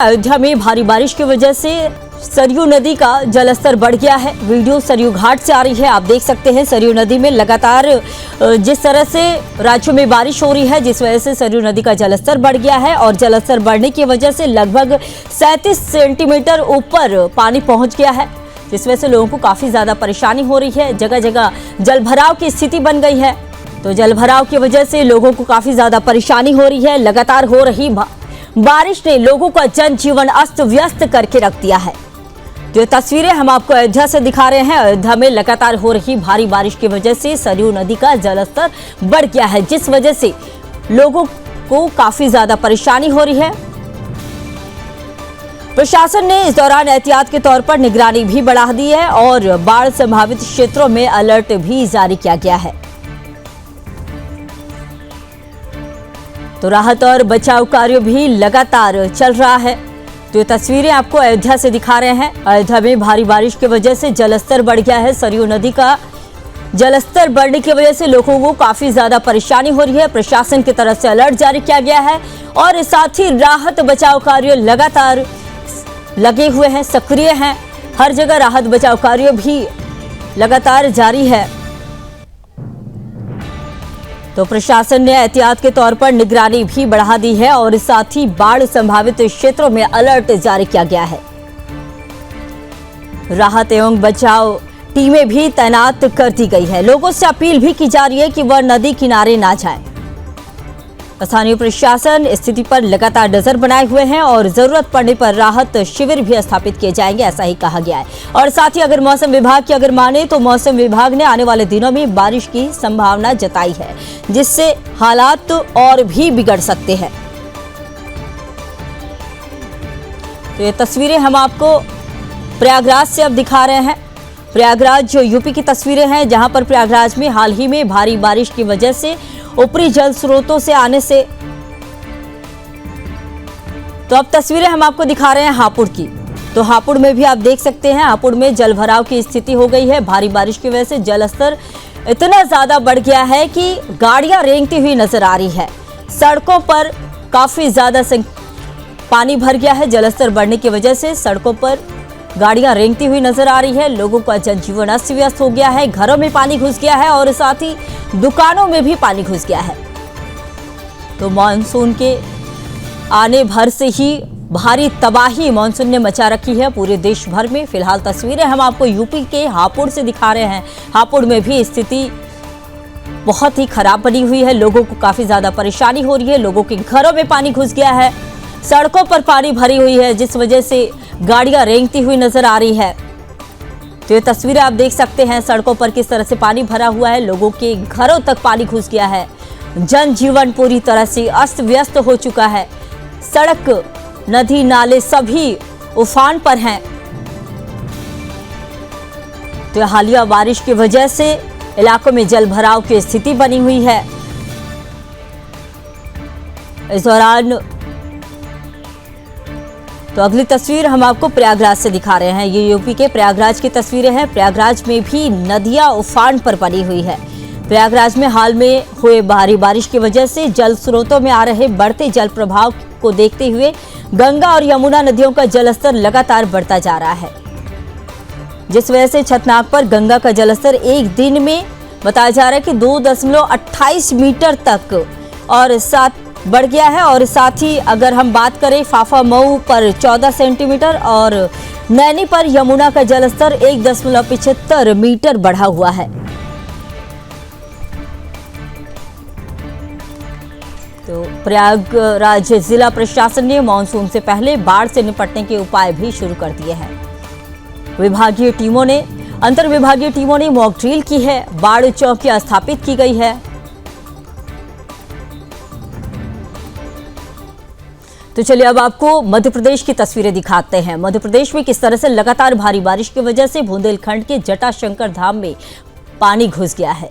अयोध्या में भारी बारिश की वजह से सरयू नदी का जलस्तर बढ़ गया है। वीडियो सरयू घाट से आ रही है। आप देख सकते हैं सरयू नदी में लगातार जिस तरह से राज्यों में बारिश हो रही है, जिस वजह से सरयू नदी का जलस्तर बढ़ गया है और जलस्तर बढ़ने की वजह से लगभग 37 सेंटीमीटर ऊपर पानी पहुंच गया है, जिस वजह से लोगों को काफी ज्यादा परेशानी हो रही है। जगह जगह जलभराव की स्थिति बन गई है। तो जलभराव की वजह से लोगों को काफी ज्यादा परेशानी हो रही है। लगातार हो रही बारिश ने लोगों का जनजीवन अस्त व्यस्त करके रख दिया है। जो तस्वीरें हम आपको अयोध्या से दिखा रहे हैं, अयोध्या में लगातार हो रही भारी बारिश की वजह से सरयू नदी का जलस्तर बढ़ गया है, जिस वजह से लोगों को काफी ज्यादा परेशानी हो रही है। प्रशासन ने इस दौरान एहतियात के तौर पर निगरानी भी बढ़ा दी है और बाढ़ संभावित क्षेत्रों में अलर्ट भी जारी किया गया है। तो राहत और बचाव कार्य भी लगातार चल रहा है। तो ये तस्वीरें आपको अयोध्या से दिखा रहे हैं। अयोध्या में भारी बारिश की वजह से जलस्तर बढ़ गया है। सरयू नदी का जलस्तर बढ़ने की वजह से लोगों को काफी ज्यादा परेशानी हो रही है। प्रशासन की तरफ से अलर्ट जारी किया गया है और साथ ही राहत बचाव कार्य लगातार लगे हुए हैं, सक्रिय हैं। हर जगह राहत बचाव कार्य भी लगातार जारी है। तो प्रशासन ने एहतियात के तौर पर निगरानी भी बढ़ा दी है और साथ ही बाढ़ संभावित क्षेत्रों में अलर्ट जारी किया गया है। राहत एवं बचाव टीमें भी तैनात कर दी गई है। लोगों से अपील भी की जा रही है कि वह नदी किनारे ना जाएं। स्थानीय प्रशासन स्थिति पर लगातार नजर बनाए हुए हैं और जरूरत पड़ने पर राहत शिविर भी स्थापित किए जाएंगे, ऐसा ही कहा गया है। और साथ ही अगर मौसम विभाग की अगर माने तो मौसम विभाग ने आने वाले दिनों में बारिश की संभावना जताई है, जिससे हालात और भी बिगड़ सकते हैं। तो ये तस्वीरें हम आपको प्रयागराज से अब दिखा रहे हैं। प्रयागराज जो यूपी की तस्वीरें हैं, जहां पर प्रयागराज में हाल ही में भारी बारिश की वजह से ऊपरी जल स्रोतों से आने से। तो अब तस्वीरें हम आपको दिखा रहे हैं हापुड़ की। तो हापुड़ में भी आप देख सकते हैं, हापुड़ में जलभराव की स्थिति हो गई है। भारी बारिश की वजह से जलस्तर इतना ज्यादा बढ़ गया है कि गाड़ियां रेंगती हुई नजर आ रही है। सड़कों पर काफी ज्यादा पानी भर गया है। जलस्तर बढ़ने की वजह से सड़कों पर गाड़ियां रेंगती हुई नजर आ रही है। लोगों का जनजीवन अस्त व्यस्त हो गया है। घरों में पानी घुस गया है और साथ ही दुकानों में भी पानी घुस गया है। तो मानसून के आने भर से ही भारी तबाही मानसून ने मचा रखी है पूरे देश भर में। फिलहाल तस्वीरें हम आपको यूपी के हापुड़ से दिखा रहे हैं। हापुड़ में भी स्थिति बहुत ही खराब बनी हुई है। लोगों को काफी ज्यादा परेशानी हो रही है। लोगों के घरों में पानी घुस गया है। सड़कों पर पानी भरी हुई है, जिस वजह से गाड़ियां रेंगती हुई नजर आ रही है। तो ये तस्वीरें आप देख सकते हैं सड़कों पर किस तरह से पानी भरा हुआ है। लोगों के घरों तक पानी घुस गया है। जनजीवन पूरी तरह से अस्त व्यस्त हो चुका है। सड़क, नदी, नाले सभी उफान पर हैं। तो हालिया बारिश की वजह से इलाकों में जलभराव की स्थिति बनी हुई है। इस दौरान तो अगली तस्वीर हम आपको प्रयागराज से दिखा रहे हैं। ये यूपी के प्रयागराज की तस्वीरें हैं। प्रयागराज में भी नदियां उफान पर बनी हुई है। प्रयागराज में हाल में हुए भारी बारिश की वजह से जल स्रोतों में आ रहे बढ़ते जल प्रभाव को देखते हुए गंगा और यमुना नदियों का जलस्तर लगातार बढ़ता जा रहा है, जिस वजह से छतनाग पर गंगा का जलस्तर एक दिन में बताया जा रहा है कि 2.28 मीटर तक और साथ बढ़ गया है। और साथ ही अगर हम बात करें फाफा मऊ पर 14 सेंटीमीटर और नैनी पर यमुना का जलस्तर 1.75 मीटर बढ़ा हुआ है। तो प्रयागराज जिला प्रशासन ने मानसून से पहले बाढ़ से निपटने के उपाय भी शुरू कर दिए हैं। विभागीय टीमों ने अंतर विभागीय टीमों ने मॉक ड्रिल की है। बाढ़ चौकियां स्थापित की गई है। तो चलिए अब आपको मध्य प्रदेश की तस्वीरें दिखाते हैं। मध्य प्रदेश में किस तरह से लगातार भारी बारिश की वजह से बुंदेलखंड के जटाशंकर धाम में पानी घुस गया है।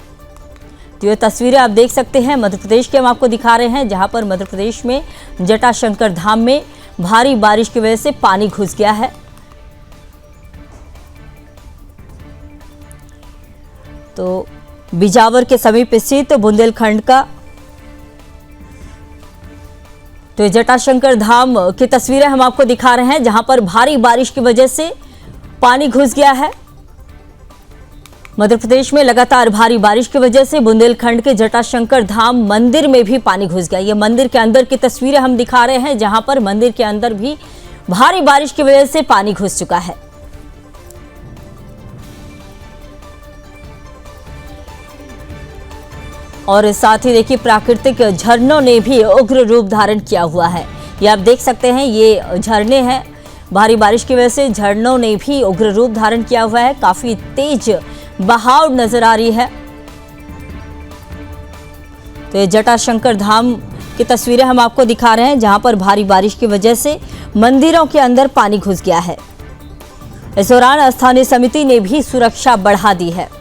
तो ये तस्वीरें आप देख सकते हैं मध्य प्रदेश के हम आपको दिखा रहे हैं, जहां पर मध्य प्रदेश में जटाशंकर धाम में भारी बारिश की वजह से पानी घुस गया है। तो बिजावर के समीप स्थित बुंदेलखंड का तो ये जटाशंकर धाम की तस्वीरें हम आपको दिखा रहे हैं, जहां पर भारी बारिश की वजह से पानी घुस गया है। मध्य प्रदेश में लगातार भारी बारिश की वजह से बुंदेलखंड के जटाशंकर धाम मंदिर में भी पानी घुस गया। ये मंदिर के अंदर की तस्वीरें हम दिखा रहे हैं, जहां पर मंदिर के अंदर भी भारी बारिश की वजह से पानी घुस चुका है। और साथ ही देखिए प्राकृतिक झरनों ने भी उग्र रूप धारण किया हुआ है। ये आप देख सकते हैं, ये झरने हैं। भारी बारिश की वजह से झरनों ने भी उग्र रूप धारण किया हुआ है। काफी तेज बहाव नजर आ रही है। तो ये जटाशंकर धाम की तस्वीरें हम आपको दिखा रहे हैं, जहां पर भारी बारिश की वजह से मंदिरों के अंदर पानी घुस गया है। इस दौरान स्थानीय समिति ने भी सुरक्षा बढ़ा दी है।